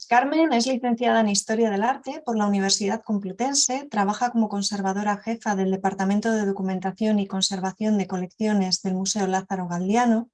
Carmen es licenciada en Historia del Arte por la Universidad Complutense, trabaja como conservadora jefa del Departamento de Documentación y Conservación de Colecciones del Museo Lázaro Galdiano.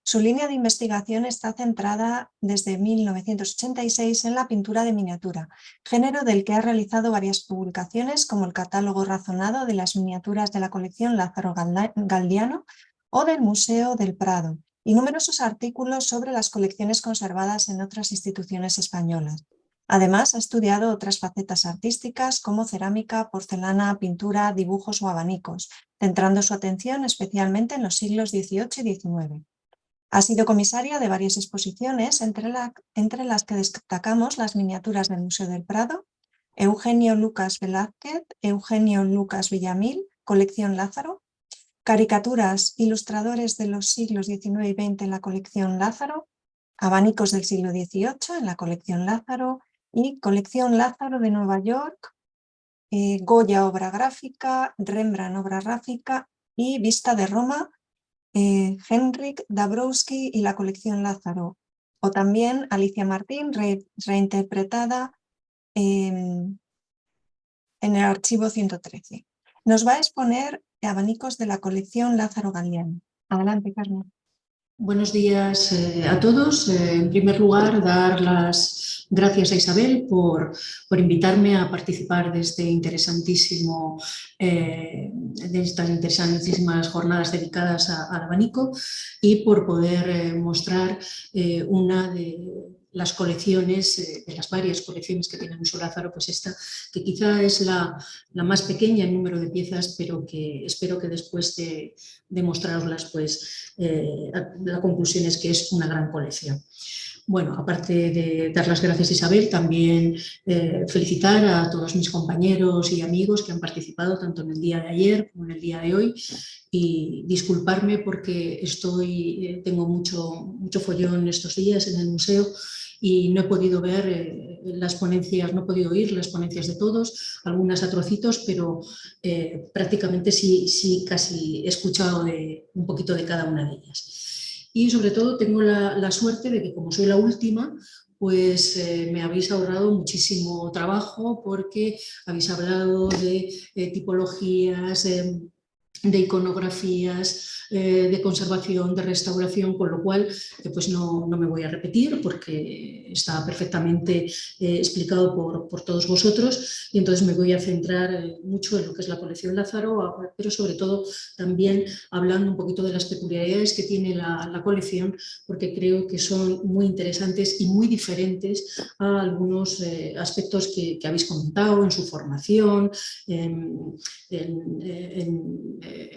Su línea de investigación está centrada desde 1986 en la pintura de miniatura, género del que ha realizado varias publicaciones como el Catálogo Razonado de las Miniaturas de la colección Lázaro Galdiano o del Museo del Prado, y numerosos artículos sobre las colecciones conservadas en otras instituciones españolas. Además, ha estudiado otras facetas artísticas como cerámica, porcelana, pintura, dibujos o abanicos, centrando su atención especialmente en los siglos XVIII y XIX. Ha sido comisaria de varias exposiciones, entre las que destacamos las miniaturas del Museo del Prado, Eugenio Lucas Velázquez, Eugenio Lucas Villamil, colección Lázaro, caricaturas, ilustradores de los siglos XIX y XX en la colección Lázaro, abanicos del siglo XVIII en la colección Lázaro y colección Lázaro de Nueva York, Goya obra gráfica, Rembrandt obra gráfica y Vista de Roma, Henryk Dabrowski y la colección Lázaro, o también Alicia Martín reinterpretada en el archivo 113. Nos va a exponer abanicos de la colección Lázaro Galdiano. Adelante, Carmen. Buenos días a todos. En primer lugar, dar las gracias a Isabel por invitarme a participar de estas interesantísimas jornadas dedicadas al abanico y por poder mostrar una de las colecciones, de las varias colecciones que tiene el Museo Lázaro, pues esta, que quizá es la más pequeña en número de piezas, pero que espero que después de mostraroslas, pues la conclusión es que es una gran colección. Bueno, aparte de dar las gracias a Isabel, también felicitar a todos mis compañeros y amigos que han participado tanto en el día de ayer como en el día de hoy y disculparme porque tengo mucho follón estos días en el museo y no he podido ver las ponencias, no he podido oír las ponencias de todos, algunas a trocitos, pero prácticamente sí casi he escuchado un poquito de cada una de ellas. Y sobre todo tengo la suerte de que como soy la última, pues me habéis ahorrado muchísimo trabajo porque habéis hablado de tipologías, de iconografías, de conservación, de restauración, con lo cual pues no me voy a repetir porque está perfectamente explicado por todos vosotros y entonces me voy a centrar mucho en lo que es la colección Lázaro, pero sobre todo también hablando un poquito de las peculiaridades que tiene la colección, porque creo que son muy interesantes y muy diferentes a algunos aspectos que habéis comentado en su formación, en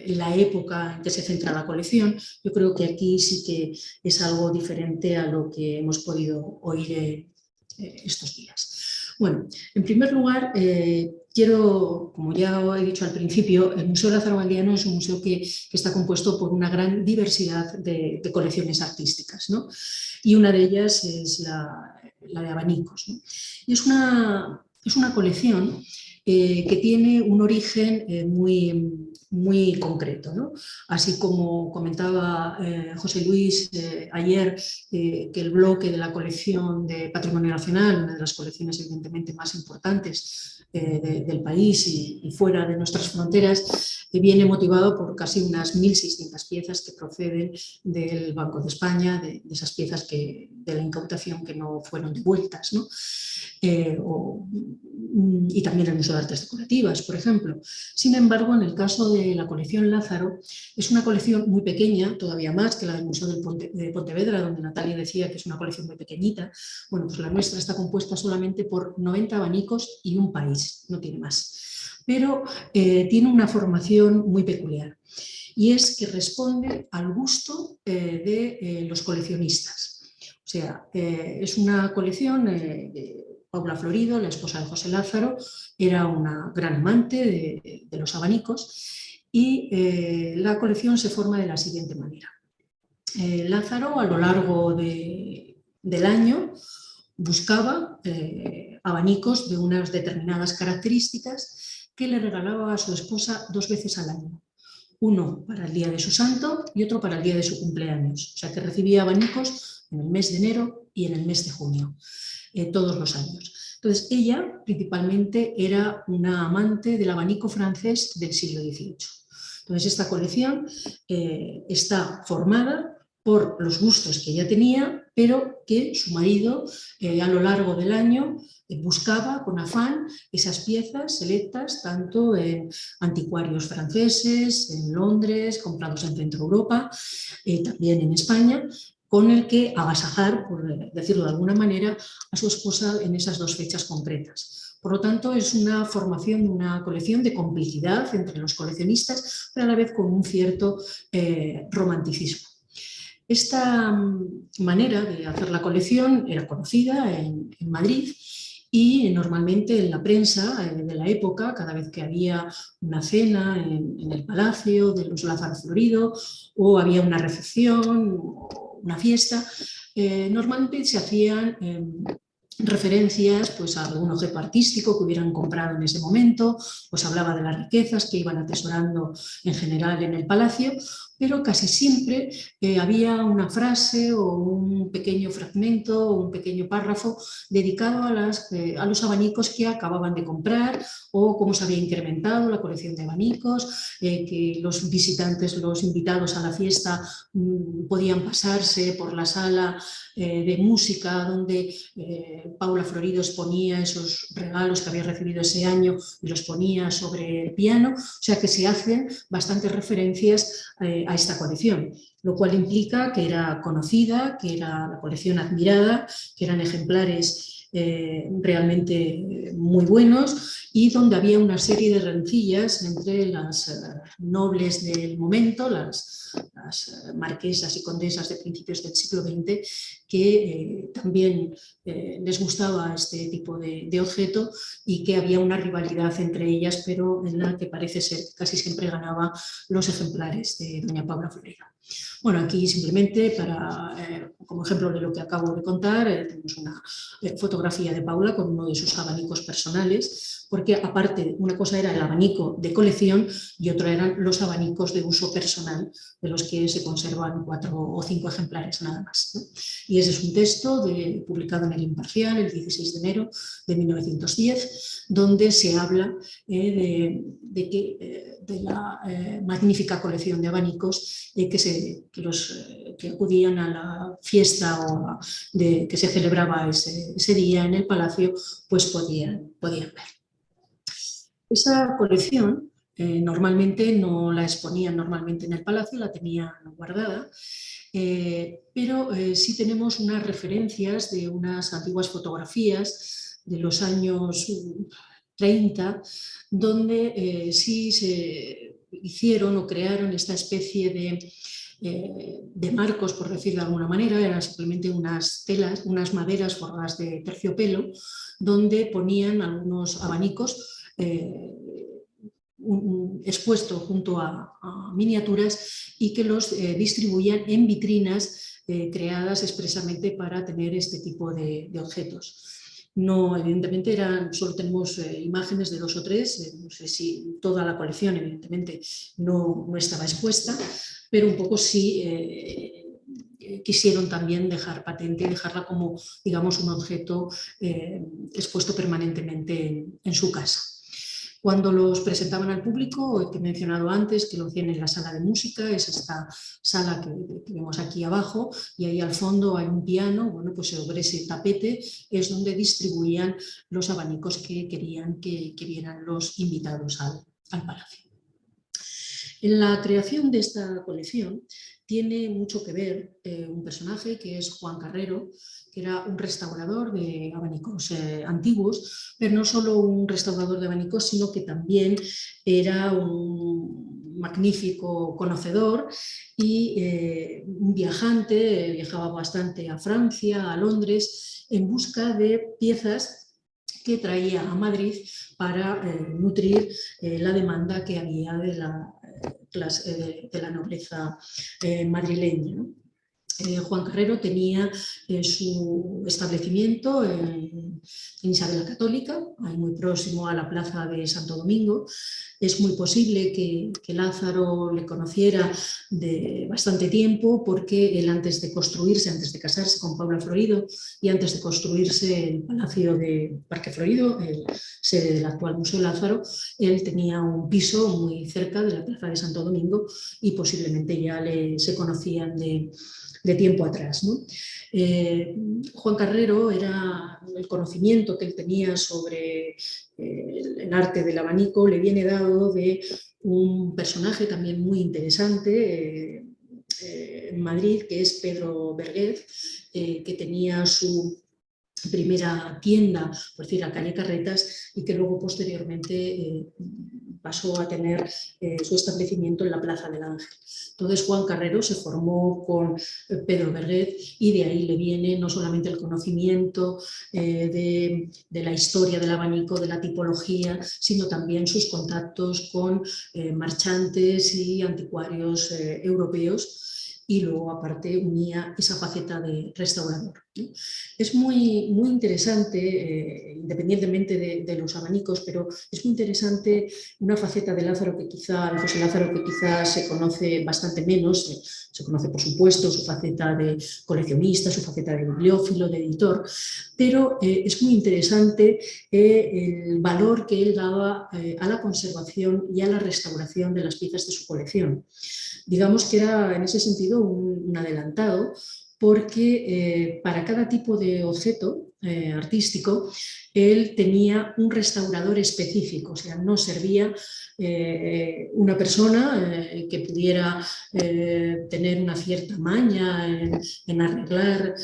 la época en que se centra la colección. Yo creo que aquí sí que es algo diferente a lo que hemos podido oír estos días. Bueno, en primer lugar, quiero, como ya he dicho al principio, el Museo Lázaro Galdiano es un museo que está compuesto por una gran diversidad de colecciones artísticas, ¿no? Y una de ellas es la de abanicos, ¿no? Y es una colección que tiene un origen muy concreto, ¿no? Así como comentaba José Luis ayer, que el bloque de la colección de Patrimonio Nacional, una de las colecciones evidentemente más importantes del país y fuera de nuestras fronteras, viene motivado por casi unas 1.600 piezas que proceden del Banco de España, de esas piezas de la incautación que no fueron devueltas, ¿no? Y también el Museo de Artes Decorativas, por ejemplo. Sin embargo, en el caso de la colección Lázaro, es una colección muy pequeña, todavía más que la del Museo de Pontevedra, donde Natalia decía que es una colección muy pequeñita. Bueno, pues la nuestra está compuesta solamente por 90 abanicos y un país, no tiene más. Pero tiene una formación muy peculiar y es que responde al gusto de los coleccionistas. O sea, es una colección Paula Florido, la esposa de José Lázaro, era una gran amante de los abanicos y la colección se forma de la siguiente manera. Lázaro, a lo largo del año, buscaba abanicos de unas determinadas características que le regalaba a su esposa 2 veces al año. Uno para el día de su santo y otro para el día de su cumpleaños. O sea que recibía abanicos en el mes de enero y en el mes de junio. todos los años. Entonces, ella principalmente era una amante del abanico francés del siglo XVIII. Entonces, esta colección está formada por los gustos que ella tenía, pero que su marido a lo largo del año buscaba con afán esas piezas selectas, tanto en anticuarios franceses, en Londres, comprados en Centro Europa, también en España, con el que agasajar, por decirlo de alguna manera, a su esposa en esas dos fechas concretas. Por lo tanto, es una formación, una colección de complicidad entre los coleccionistas, pero a la vez con un cierto romanticismo. Esta manera de hacer la colección era conocida en Madrid y normalmente en la prensa de la época, cada vez que había una cena en el Palacio de los Lázaro Florido o había una recepción o una fiesta, normalmente se hacían referencias pues, a algún objeto artístico que hubieran comprado en ese momento, pues hablaba de las riquezas que iban atesorando en general en el palacio, pero casi siempre había una frase o un pequeño fragmento o un pequeño párrafo dedicado a los abanicos que acababan de comprar o cómo se había incrementado la colección de abanicos, que los visitantes, los invitados a la fiesta podían pasarse por la sala de música donde Paula Florido exponía esos regalos que había recibido ese año y los ponía sobre el piano, o sea que se hacen bastantes referencias a esta colección, lo cual implica que era conocida, que era la colección admirada, que eran ejemplares realmente muy buenos y donde había una serie de rencillas entre las nobles del momento, las marquesas y condesas de principios del siglo XX, que también les gustaba este tipo de objeto y que había una rivalidad entre ellas, pero en la que parece ser casi siempre ganaba los ejemplares de doña Paula Florido. Bueno, aquí simplemente como ejemplo de lo que acabo de contar, tenemos una fotografía de Paula con uno de sus abanicos personales, porque aparte una cosa era el abanico de colección y otra eran los abanicos de uso personal, de los que se conservan 4 o 5 ejemplares nada más, ¿no? Y ese es un texto publicado en El Imparcial el 16 de enero de 1910, donde se habla de la magnífica colección de abanicos que acudían a la fiesta que se celebraba ese día en el palacio, pues podían ver. Esa colección normalmente no la exponían normalmente en el palacio, la tenían guardada, pero sí tenemos unas referencias de unas antiguas fotografías de los años 30, donde sí se hicieron o crearon esta especie de marcos, por decir de alguna manera, eran simplemente unas telas, unas maderas forradas de terciopelo, donde ponían algunos abanicos expuestos junto a miniaturas y que los distribuían en vitrinas creadas expresamente para tener este tipo de objetos. No, evidentemente solo tenemos imágenes de 2 o 3, no sé si toda la colección evidentemente no estaba expuesta, pero un poco sí quisieron también dejar patente y dejarla como, digamos, un objeto expuesto permanentemente en su casa. Cuando los presentaban al público, que he mencionado antes, que lo hacían en la sala de música, es esta sala que vemos aquí abajo, y ahí al fondo hay un piano, bueno, pues sobre ese tapete es donde distribuían los abanicos que querían que vieran los invitados al palacio. En la creación de esta colección tiene mucho que ver un personaje que es Juan Carrero, que era un restaurador de abanicos antiguos, pero no solo un restaurador de abanicos, sino que también era un magnífico conocedor y un viajante, viajaba bastante a Francia, a Londres, en busca de piezas que traía a Madrid para nutrir la demanda que había de la nobleza madrileña, ¿no? Juan Carrero tenía su establecimiento en Isabel la Católica, ahí muy próximo a la plaza de Santo Domingo. Es muy posible que Lázaro le conociera de bastante tiempo, porque él, antes de construirse, antes de casarse con Paula Florido y antes de construirse el Palacio de Parque Florido, sede del actual Museo Lázaro, él tenía un piso muy cerca de la plaza de Santo Domingo y posiblemente ya se conocían de tiempo atrás, ¿no? Juan Carrero, era el conocimiento que él tenía sobre el arte del abanico, le viene dado de un personaje también muy interesante en Madrid, que es Pedro Berguez, que tenía su primera tienda, por decir, a calle Carretas, y que luego posteriormente pasó a tener su establecimiento en la Plaza del Ángel. Entonces Juan Carrero se formó con Pedro Berguez, y de ahí le viene no solamente el conocimiento de la historia del abanico, de la tipología, sino también sus contactos con marchantes y anticuarios europeos, y luego aparte unía esa faceta de restaurador, ¿no? Es muy, muy interesante, independientemente de los abanicos, pero es muy interesante una faceta de Lázaro de José Lázaro, que quizás se conoce bastante menos. Se conoce, por supuesto, su faceta de coleccionista, su faceta de bibliófilo, de editor, pero es muy interesante el valor que él daba a la conservación y a la restauración de las piezas de su colección. Digamos que era en ese sentido un adelantado, porque para cada tipo de objeto artístico él tenía un restaurador específico, o sea, no servía una persona que pudiera tener una cierta maña en arreglar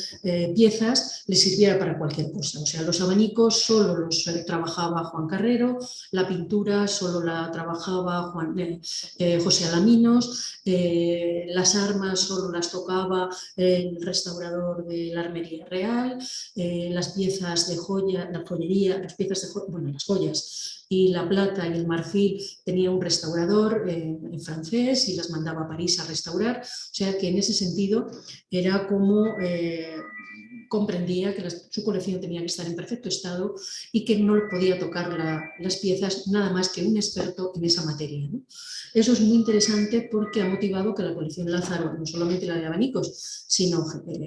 piezas, le sirviera para cualquier cosa. O sea, los abanicos solo los trabajaba Juan Carrero, la pintura solo la trabajaba José Alaminos, las armas solo las tocaba el restaurador de la Armería Real, las piezas de joya, la joyería, las piezas de bueno, las joyas y la plata y el marfil tenía un restaurador en francés y las mandaba a París a restaurar. O sea que en ese sentido era como comprendía que su colección tenía que estar en perfecto estado y que no podía tocar las piezas nada más que un experto en esa materia, ¿no? Eso es muy interesante, porque ha motivado que la colección Lázaro, no solamente la de abanicos, sino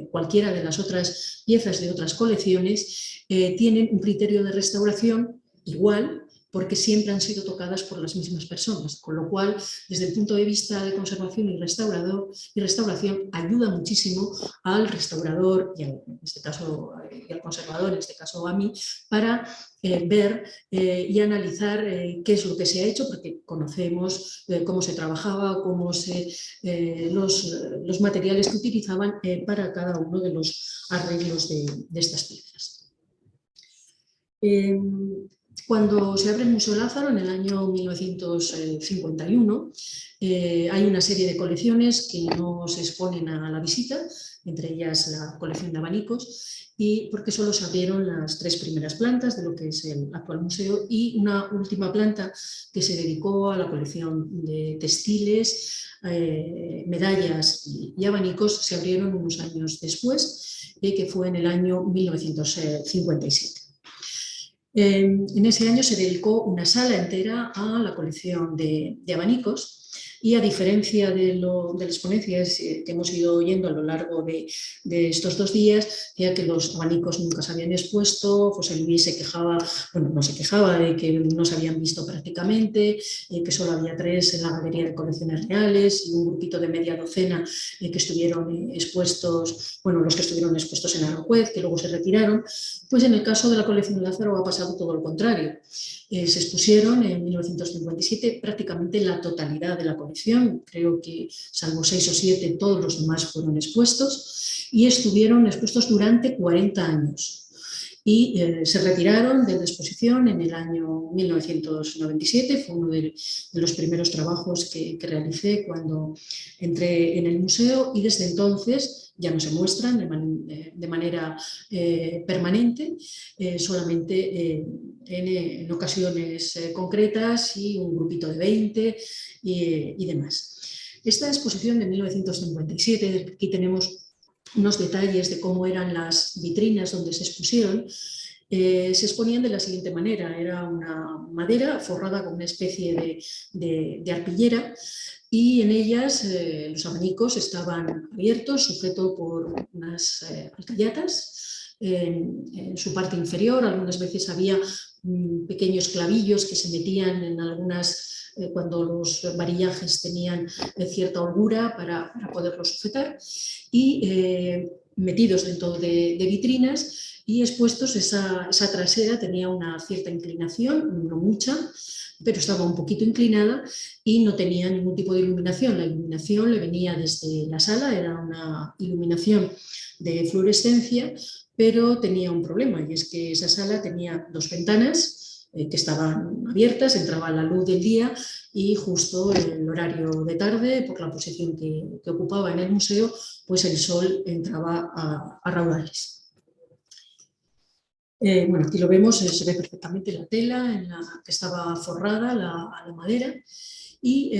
cualquiera de las otras piezas de otras colecciones, tienen un criterio de restauración igual, porque siempre han sido tocadas por las mismas personas, con lo cual, desde el punto de vista de conservación y restauración, ayuda muchísimo al restaurador y en este caso y al conservador, en este caso a mí, para ver y analizar qué es lo que se ha hecho, porque conocemos cómo se trabajaba, los materiales que utilizaban para cada uno de los arreglos de estas piezas. Cuando se abre el Museo Lázaro en el año 1951, hay una serie de colecciones que no se exponen a la visita, entre ellas la colección de abanicos, y porque solo se abrieron las 3 primeras plantas de lo que es el actual museo, y una última planta que se dedicó a la colección de textiles, medallas y abanicos, se abrieron unos años después, que fue en el año 1957. En ese año se dedicó una sala entera a la colección de abanicos, y a diferencia de las ponencias que hemos ido oyendo a lo largo de estos 2 días, ya que los abanicos nunca se habían expuesto, José Luis se quejaba, bueno, no se quejaba de que no se habían visto prácticamente, que solo había 3 en la Galería de Colecciones Reales y un grupito de media docena que estuvieron expuestos, bueno, los que estuvieron expuestos en Aranjuez, que luego se retiraron. Pues en el caso de la colección de Lázaro ha pasado todo lo contrario. Se expusieron en 1957 prácticamente la totalidad de la colección, creo que salvo 6 o 7, todos los demás fueron expuestos, y estuvieron expuestos durante 40 años. Y se retiraron de la exposición en el año 1997, fue uno de los primeros trabajos que realicé cuando entré en el museo, y desde entonces ya no se muestran de manera permanente, solamente en ocasiones concretas y un grupito de 20 y demás. Esta exposición de 1957, aquí tenemos unos detalles de cómo eran las vitrinas donde se expusieron. se exponían de la siguiente manera: era una madera forrada con una especie de arpillera, y en ellas los abanicos estaban abiertos, sujetos por unas alcayatas en su parte inferior. Algunas veces había pequeños clavillos que se metían en algunas, cuando los varillajes tenían cierta holgura, para poderlos sujetar, y metidos dentro de vitrinas y expuestos. Esa trasera tenía una cierta inclinación, no mucha, pero estaba un poquito inclinada y no tenía ningún tipo de iluminación. La iluminación le venía desde la sala, era una iluminación de fluorescencia, pero tenía un problema, y es que esa sala tenía 2 ventanas que estaban abiertas, entraba la luz del día, y justo en el horario de tarde, por la posición que ocupaba en el museo, pues el sol entraba a raudales. Bueno, aquí lo vemos, se ve perfectamente la tela en la que estaba forrada, la madera, y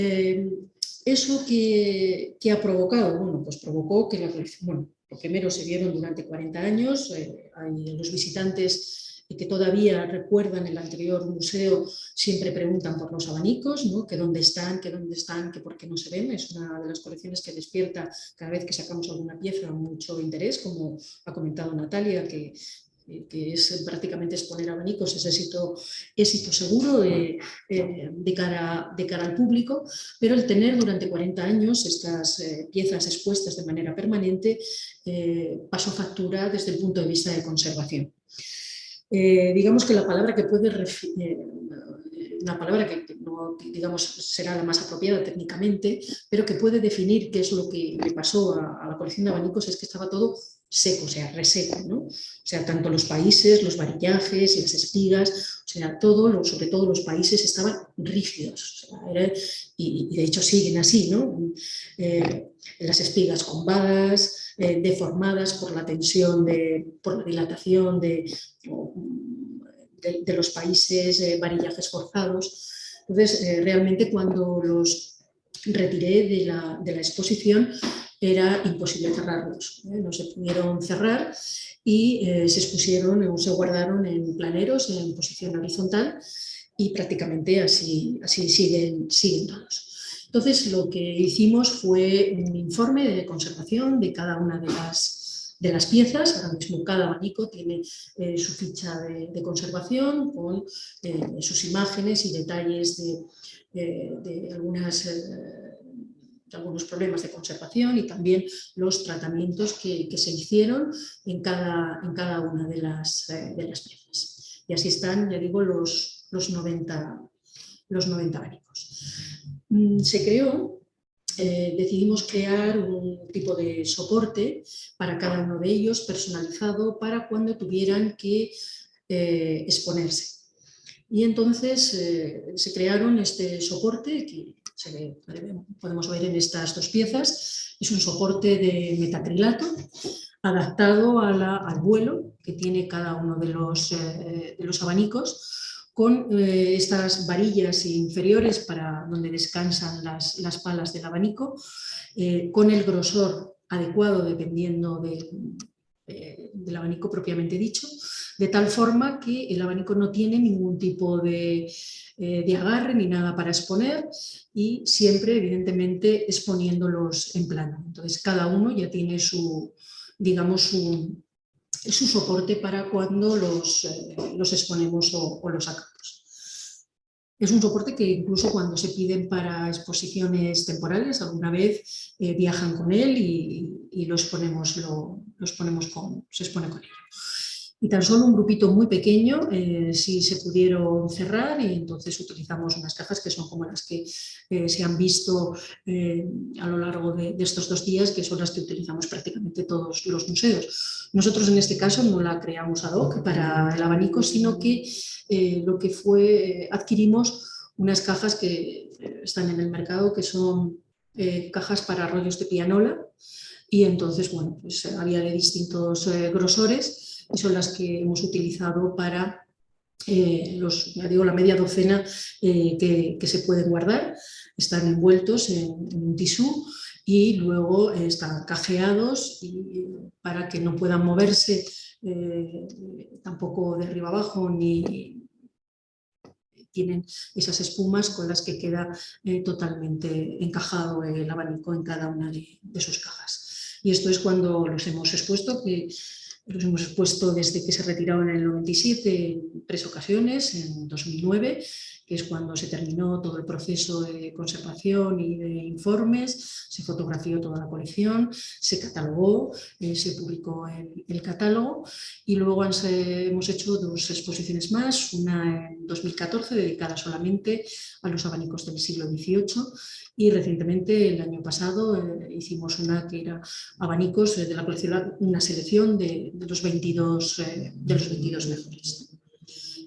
eso que ha provocado, bueno, pues provocó que la colección, bueno, lo primero, se vieron durante 40 años, hay los visitantes que todavía recuerdan el anterior museo, siempre preguntan por los abanicos, ¿no? Que dónde están, que por qué no se ven. Es una de las colecciones que despierta cada vez que sacamos alguna pieza mucho interés, como ha comentado Natalia, que es prácticamente exponer abanicos, es éxito seguro de cara al público, pero el tener durante 40 años estas piezas expuestas de manera permanente pasó factura desde el punto de vista de conservación. Digamos que la palabra que puede una palabra que no, digamos, será la más apropiada técnicamente, pero que puede definir qué es lo que le pasó a la colección de abanicos, es que estaba todo seco, o sea, reseco, ¿no? O sea, tanto los países, los varillajes, las espigas, o sea, todo, sobre todo los países estaban rígidos, o sea, y de hecho siguen así, ¿no? Las espigas combadas, deformadas por la tensión, por la dilatación de los países, varillajes forzados. Entonces, realmente cuando los retiré de la exposición, era imposible cerrarlos, no se pudieron cerrar, y se expusieron o se guardaron en planeros en posición horizontal, y prácticamente así siguen todos. Entonces, lo que hicimos fue un informe de conservación de cada una de las piezas. Ahora mismo cada abanico tiene su ficha de conservación con sus imágenes y detalles de algunos problemas de conservación, y también los tratamientos que se hicieron en cada una de las piezas. Y así están, ya digo, los 90 abanicos. Se creó, decidimos crear un tipo de soporte para cada uno de ellos, personalizado para cuando tuvieran que exponerse. Y entonces se crearon este soporte que podemos ver en estas 2 piezas. Es un soporte de metacrilato adaptado al vuelo que tiene cada uno de los abanicos, con estas varillas inferiores para donde descansan las palas del abanico, con el grosor adecuado dependiendo del abanico propiamente dicho, de tal forma que el abanico no tiene ningún tipo de agarre ni nada para exponer, y siempre, evidentemente, exponiéndolos en plano. Entonces, cada uno ya tiene su soporte para cuando los exponemos o los sacamos. Es un soporte que incluso cuando se piden para exposiciones temporales, alguna vez viajan con él y se expone con él. Y tan solo un grupito muy pequeño sí se pudieron cerrar, y entonces utilizamos unas cajas que son como las que se han visto a lo largo de estos 2 días, que son las que utilizamos prácticamente todos los museos. Nosotros en este caso no la creamos ad hoc para el abanico, sino que lo que fue, adquirimos unas cajas que están en el mercado, que son cajas para rollos de pianola, y entonces, bueno, pues había de distintos grosores, y son las que hemos utilizado para la media docena que se pueden guardar. Están envueltos en un tisú y luego están cajeados, y para que no puedan moverse tampoco de arriba abajo, ni tienen esas espumas con las que queda totalmente encajado el abanico en cada una de sus cajas. Y esto es cuando los hemos expuesto, que los hemos expuesto desde que se retiraron en el 97 en 3 ocasiones, en 2009, que es cuando se terminó todo el proceso de conservación y de informes, se fotografió toda la colección, se catalogó, se publicó el catálogo y luego hemos hecho 2 exposiciones más, una en 2014 dedicada solamente a los abanicos del siglo XVIII y recientemente, el año pasado, hicimos una que era abanicos de la colección, una selección de los 22 mejores.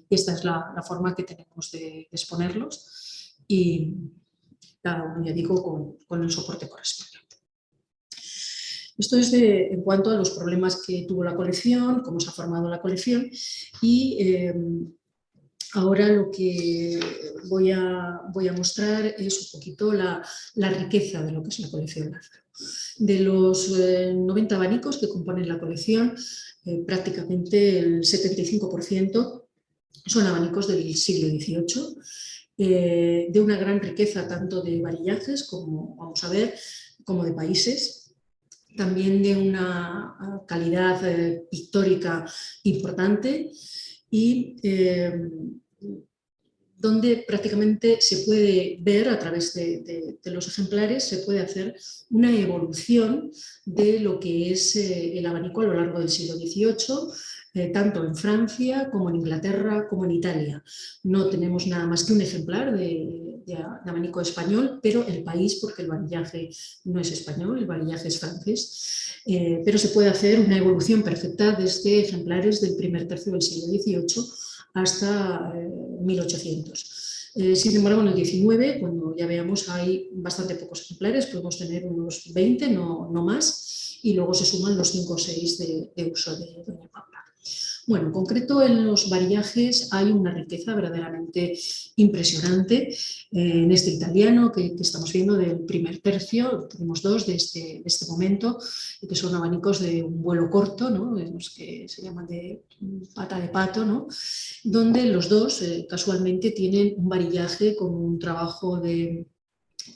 Esta es la forma que tenemos de exponerlos y cada uno, ya digo, con el soporte correspondiente. Esto es en cuanto a los problemas que tuvo la colección, cómo se ha formado la colección y ahora lo que voy a mostrar es un poquito la riqueza de lo que es la colección Lázaro. De los 90 abanicos que componen la colección, prácticamente el 75% son abanicos del siglo XVIII, de una gran riqueza tanto de varillajes, como vamos a ver, como de países, también de una calidad pictórica importante y donde prácticamente se puede ver a través de los ejemplares, se puede hacer una evolución de lo que es el abanico a lo largo del siglo XVIII, tanto en Francia como en Inglaterra como en Italia. No tenemos nada más que un ejemplar de abanico español, pero el país, porque el varillaje no es español, el varillaje es francés, pero se puede hacer una evolución perfecta desde ejemplares del primer tercio del siglo XVIII hasta 1800. Sin embargo, en el 19, cuando ya veamos, hay bastante pocos ejemplares, podemos tener unos 20, no más, y luego se suman los 5 o 6 de uso de Doña Paula. Bueno, en concreto en los varillajes hay una riqueza verdaderamente impresionante. En este italiano que estamos viendo del primer tercio, tenemos 2 de este momento, que son abanicos de un vuelo corto, ¿no? Los que se llaman de pata de pato, ¿no? Donde los 2 casualmente tienen un varillaje con un trabajo de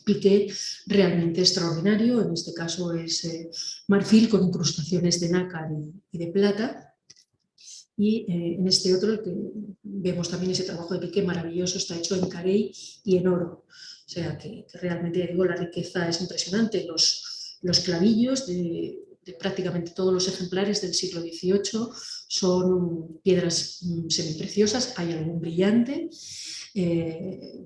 piqué realmente extraordinario. En este caso es marfil con incrustaciones de nácar y de plata. Y en este otro, que vemos también ese trabajo de piqué maravilloso, está hecho en carey y en oro. O sea que realmente, digo, la riqueza es impresionante. Los clavillos de prácticamente todos los ejemplares del siglo XVIII son piedras semipreciosas, hay algún brillante,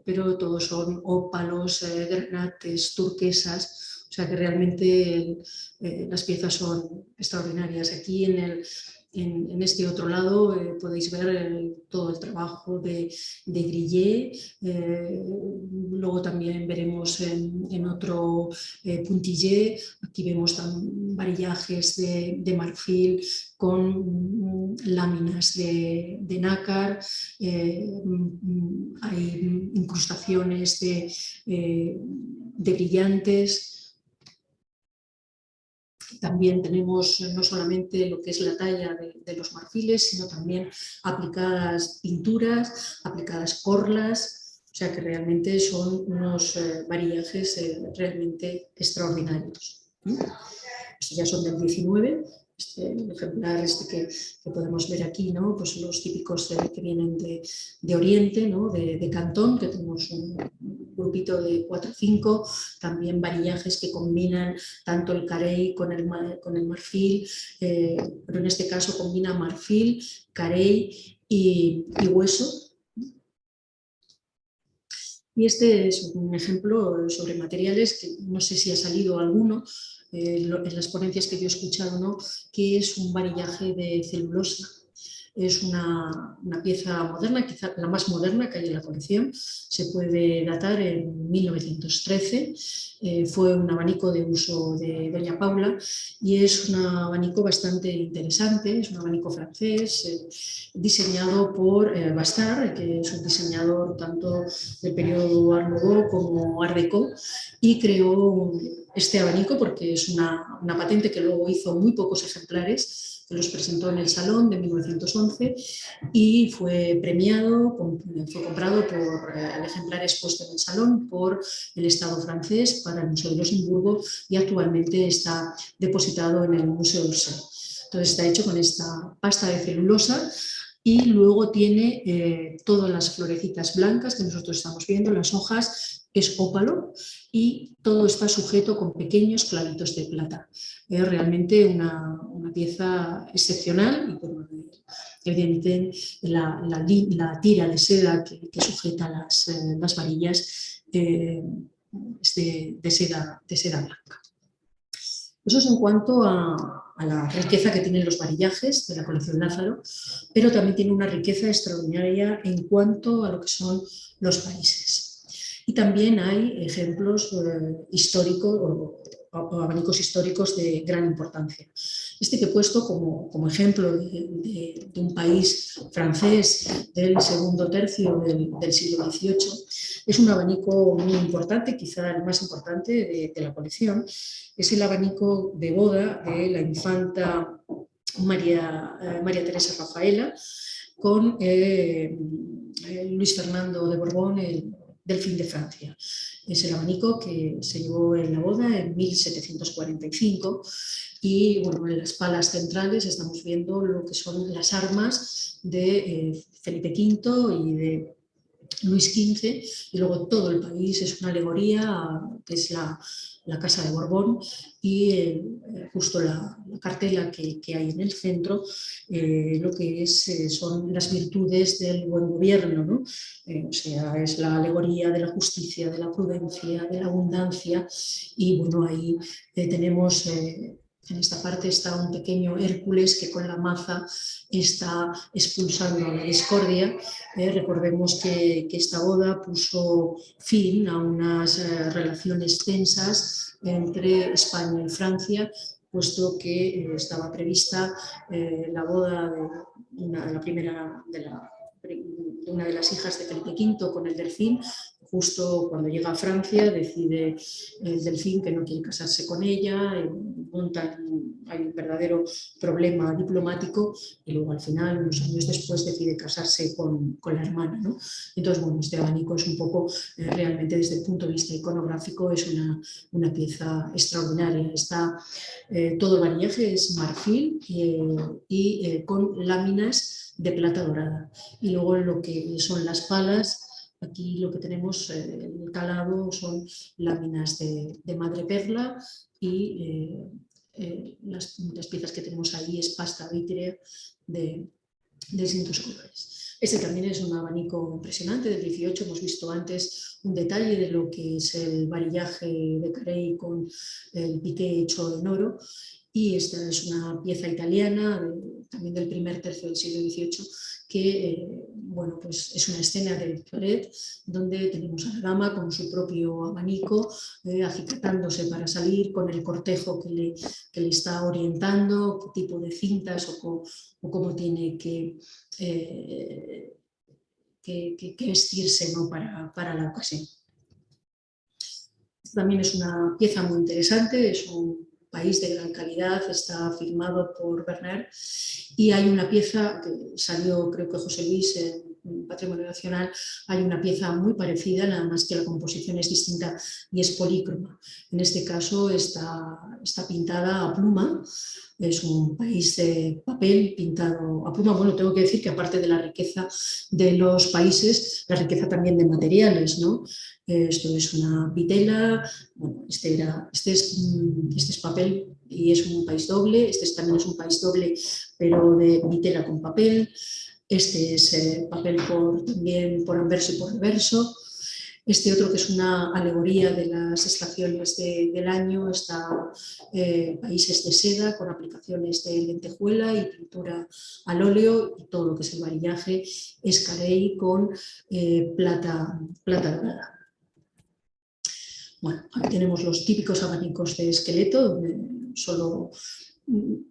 pero todos son ópalos, granates, turquesas. O sea que realmente las piezas son extraordinarias. Aquí en este otro lado podéis ver todo el trabajo de Grillet, luego también veremos en otro Puntillet, aquí vemos también varillajes de marfil con láminas de nácar, hay incrustaciones de brillantes. También tenemos no solamente lo que es la talla de los marfiles, sino también aplicadas pinturas, aplicadas corlas, o sea que realmente son unos varillajes realmente extraordinarios. Estos ya son del 19, el ejemplar que podemos ver aquí, ¿no? Pues los típicos que vienen de Oriente, ¿no? de Cantón, que tenemos un grupito de 4 o 5, también varillajes que combinan tanto el carey con el marfil, pero en este caso combina marfil, carey y hueso. Y este es un ejemplo sobre materiales que no sé si ha salido alguno en las ponencias que yo he escuchado, ¿no? Que es un varillaje de celulosa. Es una pieza moderna, quizá la más moderna que hay en la colección. Se puede datar en 1913. Fue un abanico de uso de Doña Paula y es un abanico bastante interesante. Es un abanico francés diseñado por Bastard, que es un diseñador tanto del periodo Art Nouveau como Art Deco, y creó este abanico porque es una patente que luego hizo muy pocos ejemplares. que los presentó en el Salón de 1911 y fue premiado, fue comprado por el ejemplar expuesto en el Salón por el Estado francés para el Museo de Luxemburgo y actualmente está depositado en el Museo d'Orsay. Entonces está hecho con esta pasta de celulosa y luego tiene todas las florecitas blancas que nosotros estamos viendo, las hojas es ópalo y todo está sujeto con pequeños clavitos de plata. Es realmente una pieza excepcional y bueno, evidentemente la tira de seda que sujeta las varillas es de seda blanca. Eso es en cuanto a la riqueza que tienen los varillajes de la colección Lázaro, pero también tiene una riqueza extraordinaria en cuanto a lo que son los países. Y también hay ejemplos históricos o abanicos históricos de gran importancia. Este que he puesto como ejemplo de un país francés del segundo tercio del siglo XVIII es un abanico muy importante, quizá el más importante de la colección. Es el abanico de boda de la infanta María Teresa Rafaela con Luis Fernando de Borbón, el Delfín de Francia. Es el abanico que se llevó en la boda en 1745 y bueno, en las palas centrales estamos viendo lo que son las armas de Felipe V y de Luis XV, y luego todo el país es una alegoría, que es la Casa de Borbón, y justo la cartela que hay en el centro, lo que son las virtudes del buen gobierno, ¿no? O sea, es la alegoría de la justicia, de la prudencia, de la abundancia, y bueno, ahí tenemos... en esta parte está un pequeño Hércules que con la maza está expulsando a la discordia. Recordemos que esta boda puso fin a unas relaciones tensas entre España y Francia, puesto que estaba prevista la boda de una de las hijas de Felipe V con el Delfín. Justo cuando llega a Francia decide el Delfín que no quiere casarse con ella, hay un verdadero problema diplomático y luego al final, unos años después, decide casarse con la hermana, ¿no? Entonces, bueno, este abanico es un poco, realmente desde el punto de vista iconográfico, es una pieza extraordinaria. Todo el varillaje es marfil y con láminas de plata dorada. Y luego lo que son las palas, aquí lo que tenemos, el calado, son láminas de madreperla y las piezas que tenemos ahí es pasta vítrea de distintos colores. Este también es un abanico impresionante del 18, hemos visto antes un detalle de lo que es el varillaje de Carey con el piqué hecho en oro. Y esta es una pieza italiana, también del primer tercio del siglo XVIII, que bueno, pues es una escena de Toret donde tenemos a la dama con su propio abanico, acicatándose para salir, con el cortejo que le está orientando, qué tipo de cintas o cómo tiene que vestirse, ¿no? para la ocasión. Esta también es una pieza muy interesante, es un país de gran calidad, está firmado por Bernard y hay una pieza que salió, creo que José Luis, en Patrimonio Nacional, hay una pieza muy parecida, nada más que la composición es distinta y es polícroma. En este caso está pintada a pluma, es un país de papel pintado a pluma. Bueno, tengo que decir que aparte de la riqueza de los países, la riqueza también de materiales, ¿no? Esto es una vitela, bueno, este es papel y es un país doble, también es un país doble, pero de vitela con papel. Este es papel también por anverso y por reverso. Este otro, que es una alegoría de las estaciones del año, está países de seda con aplicaciones de lentejuela y pintura al óleo, y todo lo que es el varillaje es Carey con plata dorada. Bueno, aquí tenemos los típicos abanicos de esqueleto, donde solo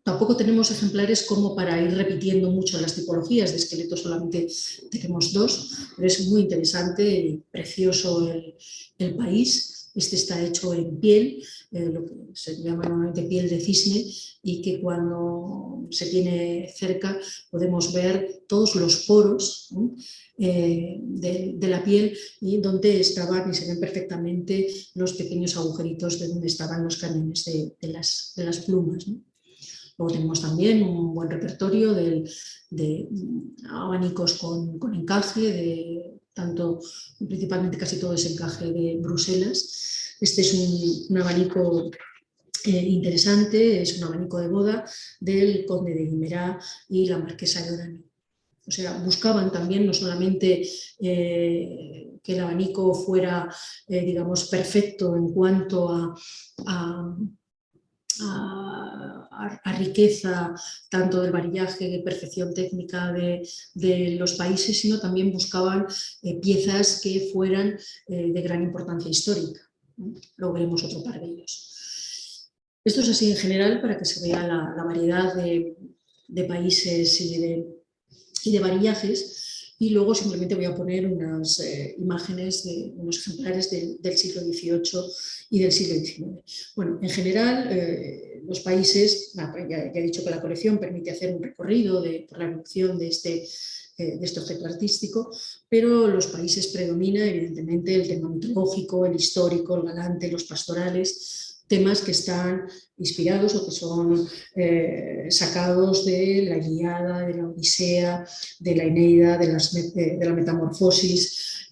tampoco tenemos ejemplares como para ir repitiendo mucho las tipologías, de esqueletos solamente tenemos 2, pero es muy interesante y precioso el país. Este está hecho en piel, lo que se llama normalmente piel de cisne, y que cuando se tiene cerca podemos ver todos los poros, ¿no?, de la piel, y donde estaban, y se ven perfectamente, los pequeños agujeritos de donde estaban los cañones de las plumas, ¿no? Luego tenemos también un buen repertorio de abanicos con encaje, principalmente casi todo es encaje de Bruselas. Este es un abanico interesante, es un abanico de boda del conde de Guimerá y la marquesa de Orani. O sea, buscaban también no solamente que el abanico fuera, digamos, perfecto en cuanto a riqueza tanto del varillaje, de perfección técnica de los países, sino también buscaban piezas que fueran de gran importancia histórica. Luego veremos otro par de ellos. Esto es así en general para que se vea la variedad de países y de varillajes. Y luego simplemente voy a poner unas imágenes de unos ejemplares del siglo XVIII y del siglo XIX. Bueno, en general, los países, ya he dicho que la colección permite hacer un recorrido por la evolución de este objeto artístico, pero los países predomina evidentemente el tema mitológico, el histórico, el galante, los pastorales, temas que están inspirados o que son sacados de la Ilíada, de la Odisea, de la Eneida, de la Metamorfosis.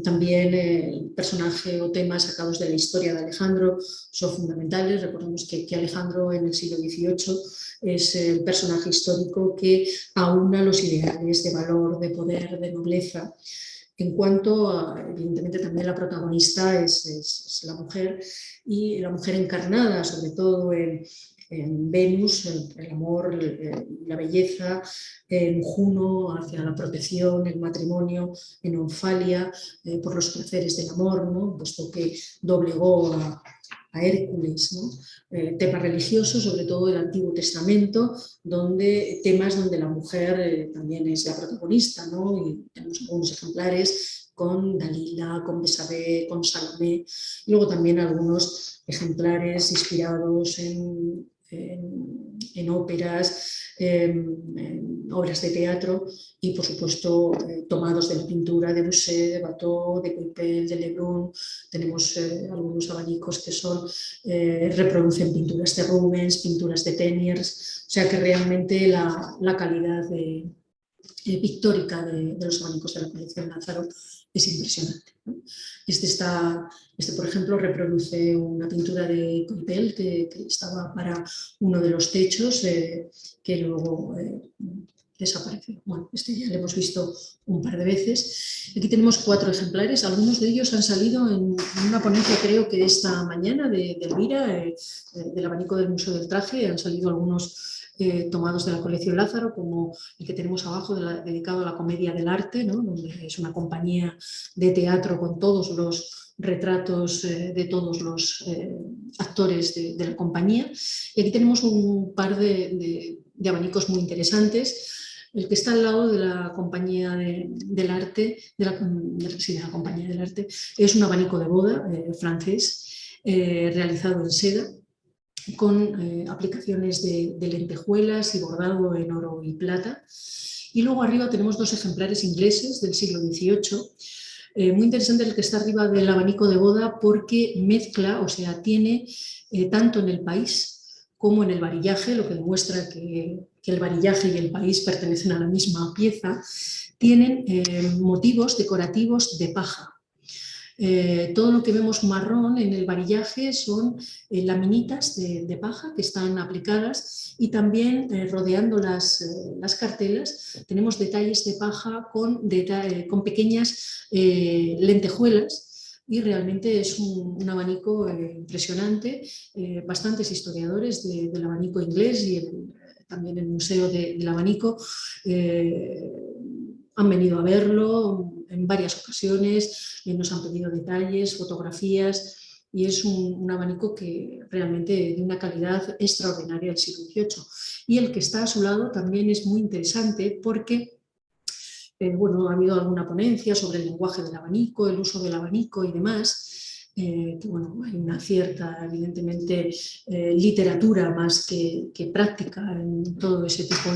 También el personaje o temas sacados de la historia de Alejandro son fundamentales. Recordemos que Alejandro en el siglo XVIII es el personaje histórico que aúna los ideales de valor, de poder, de nobleza. En cuanto a, evidentemente, también la protagonista es la mujer, y la mujer encarnada, sobre todo en Venus, el amor, la belleza, en Juno, hacia la protección, el matrimonio, en Onfalia, por los placeres del amor, ¿no?, puesto que doblegó a Hércules, ¿no? Temas religiosos, sobre todo del Antiguo Testamento, temas donde la mujer también es la protagonista, ¿no? Y tenemos algunos ejemplares con Dalila, con Besabé, con Salomé, y luego también algunos ejemplares inspirados en óperas, en obras de teatro, y por supuesto tomados de la pintura de Musset, de Watteau, de Coypel, de Lebrun. Tenemos algunos abanicos que reproducen pinturas de Rubens, pinturas de Teniers, o sea que realmente la calidad pictórica de los abanicos de la colección Lázaro es impresionante, ¿no? Este, por ejemplo, reproduce una pintura de Coypel que estaba para uno de los techos, que luego desapareció. Bueno, este ya lo hemos visto un par de veces. Aquí tenemos 4 ejemplares, algunos de ellos han salido en una ponencia, creo que esta mañana, de Elvira, del abanico del Museo del Traje. Han salido algunos tomados de la colección Lázaro, como el que tenemos abajo, dedicado a la comedia del arte, ¿no?, donde es una compañía de teatro con todos los retratos de todos los actores de la compañía. Y aquí tenemos un par de abanicos muy interesantes. El que está al lado de la compañía del arte, de la compañía del arte, es un abanico de boda francés, realizado en seda, con aplicaciones de lentejuelas y bordado en oro y plata. Y luego arriba tenemos 2 ejemplares ingleses del siglo XVIII. Muy interesante el que está arriba del abanico de boda, porque mezcla, o sea, tiene tanto en el país como en el varillaje, lo que demuestra que el varillaje y el país pertenecen a la misma pieza. Tienen motivos decorativos de paja. Todo lo que vemos marrón en el varillaje son laminitas de paja que están aplicadas, y también rodeando las cartelas tenemos detalles de paja con pequeñas lentejuelas, y realmente es un abanico impresionante. Bastantes historiadores del abanico inglés y también el Museo del Abanico han venido a verlo en varias ocasiones, nos han pedido detalles, fotografías. y es un abanico que realmente de una calidad extraordinaria del siglo XVIII. Y el que está a su lado también es muy interesante porque bueno, ha habido alguna ponencia sobre el lenguaje del abanico, el uso del abanico y demás, que bueno, hay una cierta, evidentemente, literatura más que práctica en todo ese tipo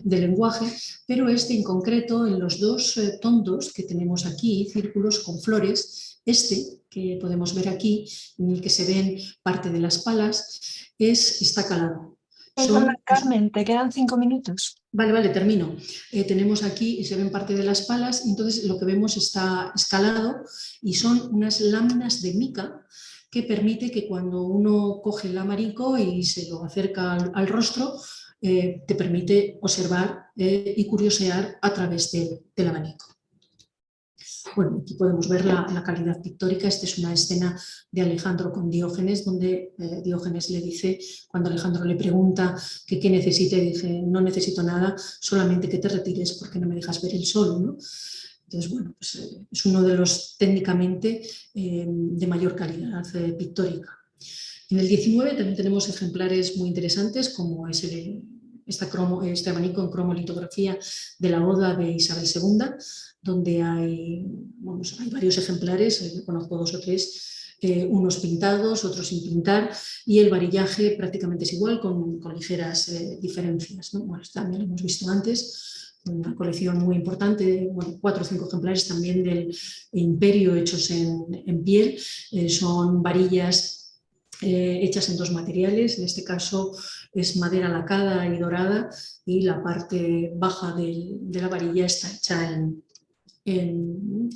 de lenguaje, pero este en concreto, en los dos tondos que tenemos aquí, círculos con flores, este que podemos ver aquí, en el que se ven parte de las palas, está calado. Perdona, Carmen, te quedan 5 minutos. Vale, termino. Tenemos aquí, y se ven parte de las palas, entonces lo que vemos está escalado y son unas láminas de mica que permite que cuando uno coge el abanico y se lo acerca al rostro, te permite observar y curiosear a través del abanico. Bueno, aquí podemos ver la calidad pictórica. Esta es una escena de Alejandro con Diógenes, donde Diógenes le dice, cuando Alejandro le pregunta que qué necesita, y dice, no necesito nada, solamente que te retires porque no me dejas ver el sol, ¿no? Entonces, bueno, pues, es uno de los técnicamente de mayor calidad pictórica. En el 19 también tenemos ejemplares muy interesantes, como es este abanico en cromolitografía de la boda de Isabel II, donde hay varios ejemplares, yo conozco 2 o 3, unos pintados, otros sin pintar, y el varillaje prácticamente es igual, con ligeras diferencias, ¿no? Bueno, también lo hemos visto antes, una colección muy importante, bueno, 4 o 5 ejemplares también del Imperio hechos en piel, son varillas hechas en 2 materiales, en este caso es madera lacada y dorada, y la parte baja de la varilla está hecha en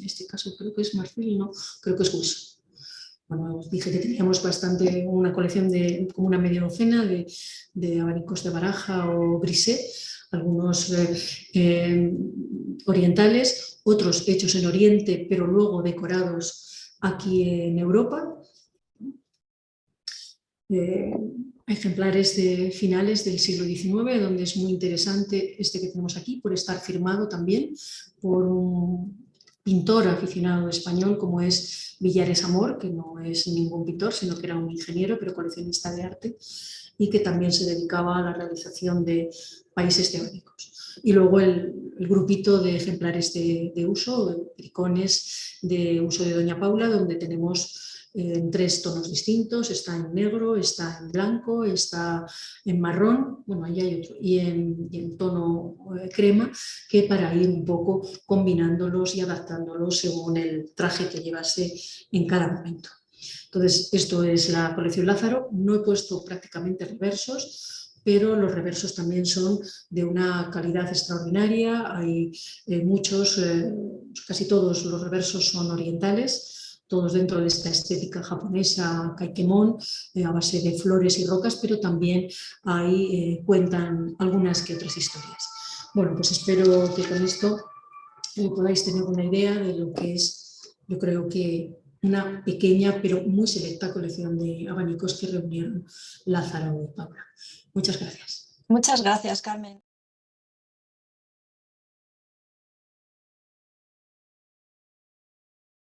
este caso creo que es marfil, no, creo que es hueso. Bueno, os dije que teníamos una colección de como una media docena de abanicos de baraja o brisé, algunos orientales, otros hechos en Oriente, pero luego decorados aquí en Europa. Ejemplares de finales del siglo XIX, donde es muy interesante este que tenemos aquí, por estar firmado también por un pintor aficionado español como es Villares Amor, que no es ningún pintor, sino que era un ingeniero, pero coleccionista de arte, y que también se dedicaba a la realización de países teóricos. Y luego el grupito de ejemplares de uso, tricones de uso de Doña Paula, donde tenemos en 3 tonos distintos, está en negro, está en blanco, está en marrón, bueno, ahí hay otro, y en tono crema, que para ir un poco combinándolos y adaptándolos según el traje que llevase en cada momento. Entonces, esto es la colección Lázaro. No he puesto prácticamente reversos, pero los reversos también son de una calidad extraordinaria. Hay muchos, casi todos los reversos son orientales, todos dentro de esta estética japonesa, kaikemon, a base de flores y rocas, pero también cuentan algunas que otras historias. Bueno, pues espero que con esto podáis tener una idea de lo que es, yo creo que una pequeña pero muy selecta colección de abanicos que reunieron Lázaro y Paula. Muchas gracias. Muchas gracias, Carmen.